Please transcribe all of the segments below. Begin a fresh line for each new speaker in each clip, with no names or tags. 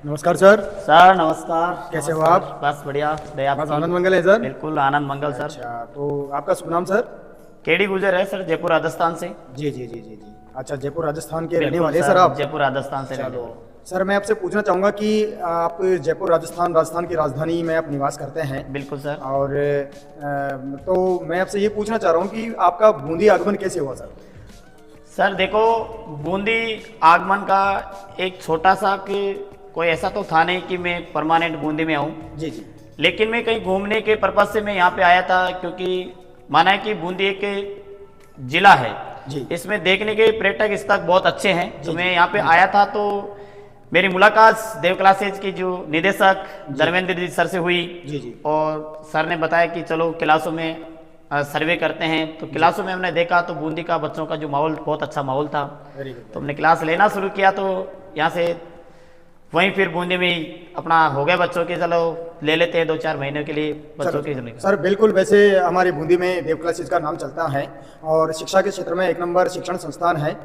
नमस्कार sir.
Sir नमस्कार।
कैसे हो आप?
बस बढ़िया। दया
बस
आपकी।
आनंद मंगल है सर।
बिल्कुल आनंद मंगल सर।
अच्छा, तो आपका शुभ नाम सर?
केडी गुजर है सर, जयपुर राजस्थान से।
जी जी जी जी जी। अच्छा, जयपुर राजस्थान के रहने
बिल्कुल
वाले हैं सर आप?
जयपुर राजस्थान से रहने
चलो
वाले।
सर, मैं आपसे पूछना चाहूँगा कि आप जयपुर राजस्थान की राजधानी में आप निवास करते हैं।
बिल्कुल सर।
और तो मैं आपसे ये पूछना चाह रहा हूँ कि आपका बूंदी आगमन कैसे हुआ सर?
सर देखो, बूंदी आगमन का एक छोटा सा कि कोई ऐसा तो था नहीं कि मैं परमानेंट बूंदी में आऊँ,
जी जी
लेकिन मैं कहीं घूमने के पर्पज से मैं यहाँ पे आया था, क्योंकि माना है कि बूंदी एक जिला है
जी।
इसमें देखने के पर्यटक स्थल बहुत अच्छे हैं।
जी,
तो मैं
जी,
यहाँ पे आया था, तो मेरी मुलाकात देव क्लासेज के जो निदेशक धर्मेंद्र जी सर से हुई।
जी जी
और सर ने बताया कि चलो क्लासों में सर्वे करते हैं। तो क्लासों में हमने देखा तो बूंदी का बच्चों का जो माहौल बहुत अच्छा माहौल था।
Very good.
तो हमने क्लास लेना शुरू किया, तो यहाँ से वहीं फिर बूंदी में ही अपना हो गए बच्चों के, चलो ले लेते हैं 2-4 महीने के लिए बच्चों के लिए।
सर बिल्कुल, वैसे हमारी बूंदी में देव क्लासेज का नाम चलता है और शिक्षा के क्षेत्र में एक नंबर शिक्षण संस्थान है।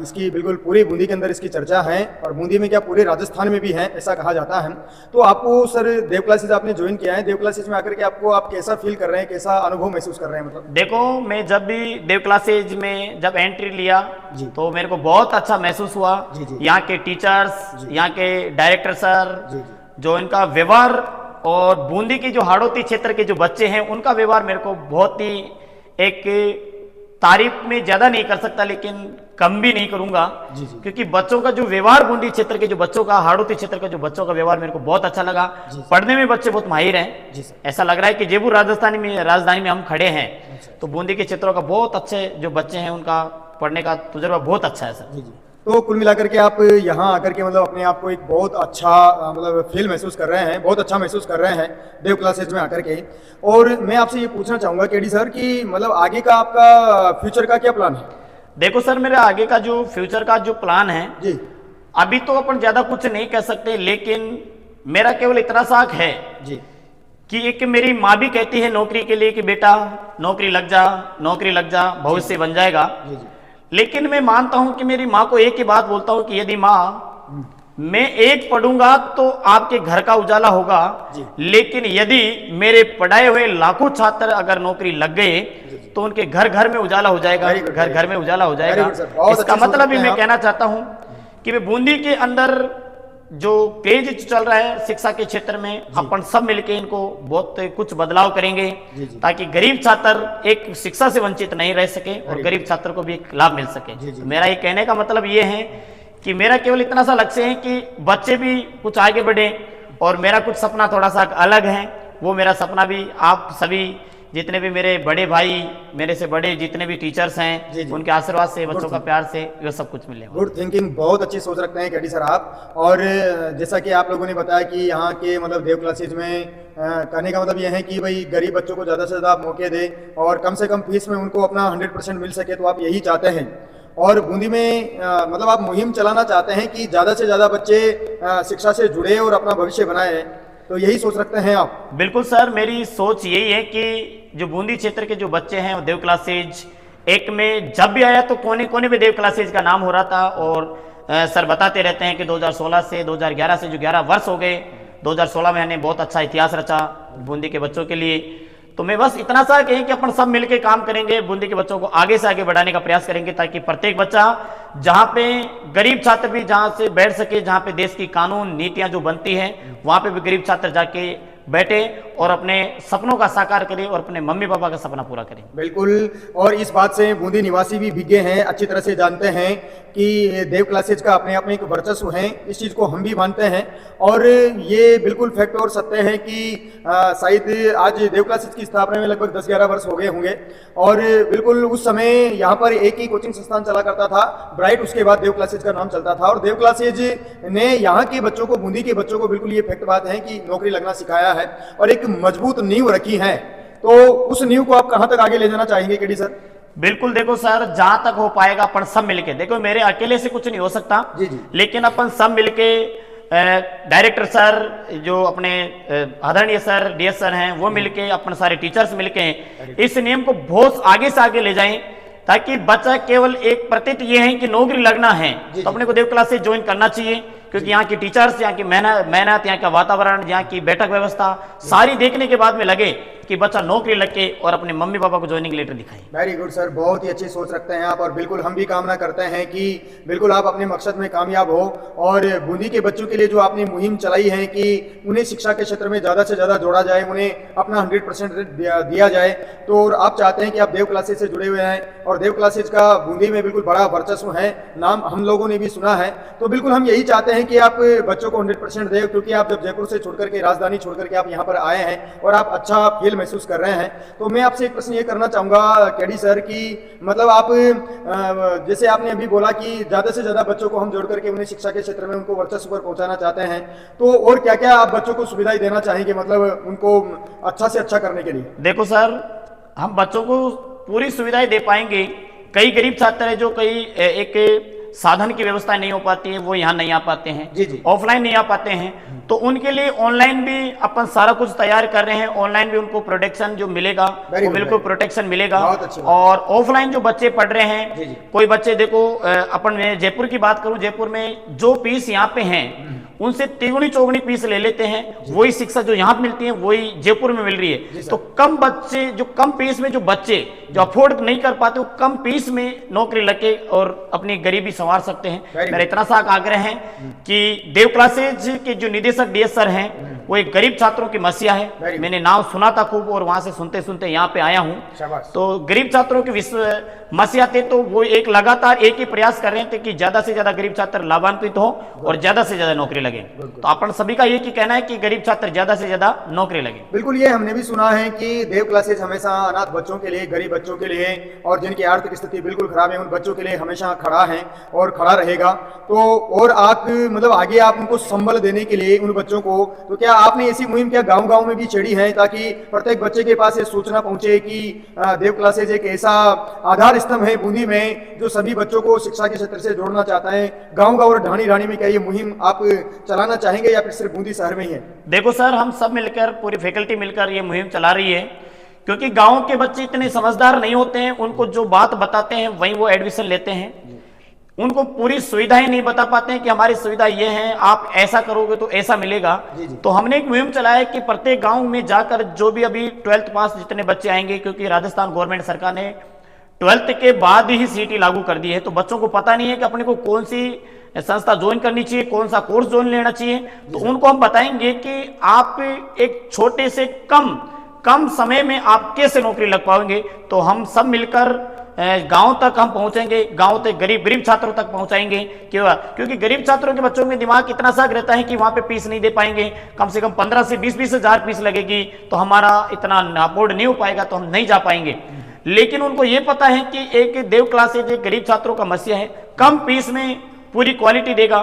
इसकी बिल्कुल पूरी बूंदी के अंदर इसकी चर्चा है और बूंदी में क्या पूरे राजस्थान में भी है, ऐसा कहा जाता है। तो आपको सर देव क्लासेज आपने ज्वाइन किया है, देव क्लासेज में आकर के आपको आप कैसा फील कर रहे हैं, कैसा अनुभव महसूस कर रहे हैं? मतलब
देखो, मैं जब भी देव क्लासेज में जब एंट्री लिया
जी।
तो मेरे को बहुत अच्छा महसूस हुआ।
जी, जी।
यहाँ के टीचर्स, यहाँ के डायरेक्टर सर,
जी जी
जो इनका व्यवहार, और बूंदी की जो हाड़ौती क्षेत्र के जो बच्चे हैं उनका व्यवहार मेरे को बहुत ही, एक तारीफ में ज्यादा नहीं कर सकता लेकिन कम भी नहीं करूंगा।
जी, जी।
क्योंकि बच्चों का जो व्यवहार, बूंदी क्षेत्र के जो बच्चों का, हाड़ौती क्षेत्र का जो बच्चों का व्यवहार मेरे को बहुत अच्छा लगा।
जी।
पढ़ने में बच्चे बहुत माहिर हैं।
जी सर।
ऐसा लग रहा है कि जयपुर राजधानी में हम खड़े हैं।
अच्छा।
तो बूंदी के क्षेत्रों का बहुत अच्छे जो बच्चे हैं उनका पढ़ने का तजुर्बा बहुत अच्छा है सर।
जी जी। तो कुल मिलाकर के आप यहाँ आकर के मतलब अपने आप को एक बहुत अच्छा मतलब फील महसूस कर रहे हैं, बहुत अच्छा महसूस कर रहे हैं देव क्लासेज में आकर के। और मैं आपसे ये पूछना चाहूँगा केडी सर कि मतलब आगे का आपका फ्यूचर का क्या प्लान है?
देखो सर, मेरे आगे का जो फ्यूचर का जो प्लान है,
जी
अभी तो अपन ज्यादा कुछ नहीं कह सकते, लेकिन मेरा केवल इतना साख है
जी
कि एक मेरी माँ भी कहती है नौकरी के लिए कि बेटा नौकरी लग जा, नौकरी लग जा, भविष्य बन जाएगा।
जी जी
लेकिन मैं मानता हूं कि मेरी माँ को एक ही बात बोलता हूं कि यदि माँ मैं एक पढ़ूंगा तो आपके घर का उजाला होगा,
जी।
लेकिन यदि मेरे पढ़ाए हुए लाखों छात्र अगर नौकरी लग गए तो उनके घर घर में उजाला हो जाएगा,
Very good,
घर घर में उजाला हो जाएगा।
Very good, sir। बहुत
इसका
अच्छी सोच
मतलब भी
रखते हैं
मैं
आप।
कहना चाहता हूं कि मैं बूंदी के अंदर जो पेज चल रहा है शिक्षा के क्षेत्र में, अपन सब मिलके इनको बहुत कुछ बदलाव करेंगे,
जी, जी।
ताकि गरीब छात्र एक शिक्षा से वंचित नहीं रह सके और गरीब छात्र को भी एक लाभ मिल सके।
जी, जी।
मेरा ये कहने का मतलब ये है कि मेरा केवल इतना सा लक्ष्य है कि बच्चे भी कुछ आगे बढ़े, और मेरा कुछ सपना थोड़ा सा अलग है। वो मेरा सपना भी आप सभी जितने भी मेरे बड़े भाई, मेरे से बड़े जितने भी टीचर्स हैं,
जी, जी।
उनके आशीर्वाद से, बच्चों का प्यार से ये सब कुछ मिलेगा।
गुड थिंकिंग, बहुत अच्छी सोच रखते हैं केडी सर आप। और जैसा कि आप लोगों ने बताया कि यहाँ के मतलब देव क्लासेज में कहने का मतलब ये है कि भाई गरीब बच्चों को ज़्यादा से ज़्यादा आप मौके दें और कम से कम फीस में उनको अपना 100% मिल सके, तो आप यही चाहते हैं। और बूंदी में मतलब आप मुहिम चलाना चाहते हैं कि ज़्यादा से ज़्यादा बच्चे शिक्षा से जुड़े और अपना भविष्य बनाए, तो यही सोच रखते हैं आप?
बिल्कुल सर, मेरी सोच यही है कि जो बूंदी क्षेत्र के जो बच्चे हैं, देव क्लासेज एक में जब भी आया तो कोने कोने में देव क्लासेज का नाम हो रहा था। और सर बताते रहते हैं कि 2016 से 2011 से जो 11 वर्ष हो गए, 2016 में हमने बहुत अच्छा इतिहास रचा बूंदी के बच्चों के लिए। तो मैं बस इतना सा कहें कि अपन सब मिलकर काम करेंगे, बूंदी के बच्चों को आगे से आगे बढ़ाने का प्रयास करेंगे, ताकि प्रत्येक बच्चा, जहाँ पे गरीब छात्र भी जहाँ से बैठ सके, जहाँ पे देश की कानून नीतियां जो बनती हैं वहाँ पे भी गरीब छात्र जाके बैठे और अपने सपनों का साकार करें और अपने मम्मी पापा का सपना पूरा करें।
बिल्कुल। और इस बात से बूंदी निवासी भी विज्ञ हैं, अच्छी तरह से जानते हैं कि देव क्लासेज का अपने आप में एक वर्चस्व है। इस चीज़ को हम भी मानते हैं और ये बिल्कुल फैक्ट और सत्य है कि शायद आज देव क्लासेज की स्थापना में लगभग 10-11 वर्ष हो गए होंगे। और बिल्कुल उस समय यहाँ पर एक ही कोचिंग संस्थान चला करता था, ब्राइट, उसके बाद देव क्लासेज का नाम चलता था। और देव क्लासेज ने यहाँ के बच्चों को, बूंदी के बच्चों को बिल्कुल ये फैक्ट बात है कि नौकरी लगना सिखाया है और एक मजबूत नींव रखी है। तो उस नींव को आप कहां तक आगे ले जाना चाहेंगे केडी सर?
बिल्कुल, देखो सर, जहां तक हो पाएगा अपन सब मिलके, देखो मेरे अकेले से कुछ नहीं हो सकता।
जी जी।
लेकिन अपन सब मिलके, डायरेक्टर सर, जो अपने आदरणीय सर डीएस सर हैं, वो मिलके, अपन सारे टीचर्स मिलके इस नियम को बहुत आगे से आगे ले जाएं, ताकि बच्चा केवल एक प्रतीत ये है कि नौकरी लगना है तो अपने को देव क्लास से ज्वाइन करना चाहिए। क्योंकि यहाँ की टीचर्स, यहाँ की मेहनत, यहाँ का वातावरण, यहाँ की बैठक व्यवस्था सारी देखने के बाद में लगे कि बच्चा नौकरी लगे और अपने मम्मी पापा को ज्वाइनिंग लेटर दिखाए।
वेरी गुड सर, बहुत ही अच्छी सोच रखते हैं आप, और बिल्कुल हम भी कामना करते हैं कि बिल्कुल आप अपने मकसद में कामयाब हो। और बूंदी के बच्चों के लिए जो आपने मुहिम चलाई है कि उन्हें शिक्षा के क्षेत्र में ज़्यादा से ज़्यादा जोड़ा जाए, उन्हें अपना 100% दिया जाए, तो और आप चाहते हैं कि आप देव क्लासेज से जुड़े हुए हैं और देव क्लासेज का बूंदी में बिल्कुल बड़ा वर्चस्व है, नाम हम लोगों ने भी सुना है। तो बिल्कुल हम यही चाहते हैं कि आप बच्चों को 100% दें, क्योंकि आप जब जयपुर से छोड़ करके, राजधानी छोड़ करके आप यहाँ पर आए हैं और आप अच्छा फील महसूस कर रहे हैं। तो मैं आपसे एक प्रश्न ये करना चाहूँगा केडी सर कि मतलब आप जैसे आपने अभी बोला कि ज़्यादा से ज़्यादा बच्चों को हम जोड़ करके उन्हें शिक्षा के क्षेत्र में उनको वर्चस्व पर पहुँचाना चाहते हैं, तो और क्या क्या आप बच्चों को सुविधाएं देना चाहेंगे, मतलब उनको अच्छा से अच्छा करने के लिए?
देखो सर, हम बच्चों को पूरी सुविधाएं दे पाएंगे। कई गरीब छात्र हैं जो कई एक साधन की व्यवस्था नहीं हो पाती है, वो यहाँ नहीं आ पाते हैं,
जी जी,
ऑफलाइन नहीं आ पाते हैं, तो उनके लिए ऑनलाइन भी अपन सारा कुछ तैयार कर रहे हैं। ऑनलाइन भी उनको प्रोटेक्शन जो मिलेगा वो बिल्कुल प्रोटेक्शन मिलेगा। और ऑफलाइन जो बच्चे पढ़ रहे हैं,
जी जी,
कोई बच्चे देखो, अपन मैं जयपुर की बात करूं, जयपुर में जो फीस यहाँ पे हैं उनसे तिगुनी चौगुनी फीस ले लेते हैं, वही शिक्षा जो यहाँ मिलती है वही जयपुर में मिल रही है। तो कम बच्चे, जो कम फीस में जो बच्चे जो अफोर्ड नहीं कर पाते, वो कम फीस में नौकरी लगे और अपनी गरीबी संवार सकते हैं। मेरा इतना सा आग्रह है कि देव क्लासेज के जो निदेशक डीएस सर हैं, वो एक गरीब छात्रों की मसीहा है। मैंने नाम सुना था खूब, और वहां से सुनते सुनते यहाँ पे आया हूँ। तो गरीब छात्रों की मसीहा थे, तो वो एक लगातार एक ही प्रयास कर रहे थे कि ज्यादा से ज्यादा गरीब छात्र लाभान्वित हो और ज्यादा से ज्यादा नौकरी लगे। तो अपन सभी का ये कहना है कि गरीब छात्र ज्यादा से ज्यादा नौकरी लगे।
बिल्कुल, ये हमने भी सुना है कि देव क्लासेज हमेशा अनाथ बच्चों के लिए, गरीब बच्चों के लिए और जिनकी आर्थिक स्थिति बिल्कुल खराब है, उन बच्चों के लिए हमेशा खड़ा है और खड़ा रहेगा। तो और आप मतलब आगे आप उनको संबल देने के लिए उन बच्चों को, तो क्या आपने ऐसी मुहिम क्या गांव-गांव में भी छेड़ी है, ताकि प्रत्येक बच्चे के पास ये सूचना पहुंचे कि देव क्लासेज एक ऐसा आधार स्तंभ है बूंदी में जो सभी बच्चों को शिक्षा के क्षेत्र से जोड़ना चाहता है? गांव-गांव और ढाणी-ढाणी में क्या ये मुहिम आप चलाना चाहेंगे या फिर सिर्फ बूंदी शहर में ही है?
देखो सर, हम सब मिलकर, पूरी फैकल्टी मिलकर ये मुहिम चला रही है, क्योंकि गांव के बच्चे इतने समझदार नहीं होते हैं। उनको जो बात बताते हैं वहीं वो एडमिशन लेते हैं, उनको पूरी सुविधाएं नहीं बता पाते हैं कि हमारी सुविधा ये है, आप ऐसा करोगे तो ऐसा मिलेगा। तो हमने एक मुहिम चलाया कि प्रत्येक गांव में जाकर जो भी अभी 12th पास जितने बच्चे आएंगे, क्योंकि राजस्थान गवर्नमेंट सरकार ने 12th के बाद ही सीटी लागू कर दी है, तो बच्चों को पता नहीं है कि अपने को कौन सी संस्था ज्वाइन करनी चाहिए, कौन सा कोर्स ज्वाइन लेना चाहिए। तो उनको हम बताएंगे कि आप एक छोटे से कम समय में आप कैसे नौकरी लग पाएंगे। तो हम सब मिलकर गांव तक हम पहुंचेंगे, गांव तक गरीब छात्रों तक पहुंचाएंगे। क्योंकि गरीब छात्रों के बच्चों में दिमाग इतना सा रहता है कि वहां पे फीस नहीं दे पाएंगे, कम से कम 15 से 20 हजार फीस लगेगी, तो हमारा इतना अफोर्ड नहीं हो पाएगा, तो हम नहीं जा पाएंगे। लेकिन उनको ये पता है कि एक देव क्लासेज एक गरीब छात्रों का मसीहा है, कम फीस में पूरी क्वालिटी देगा,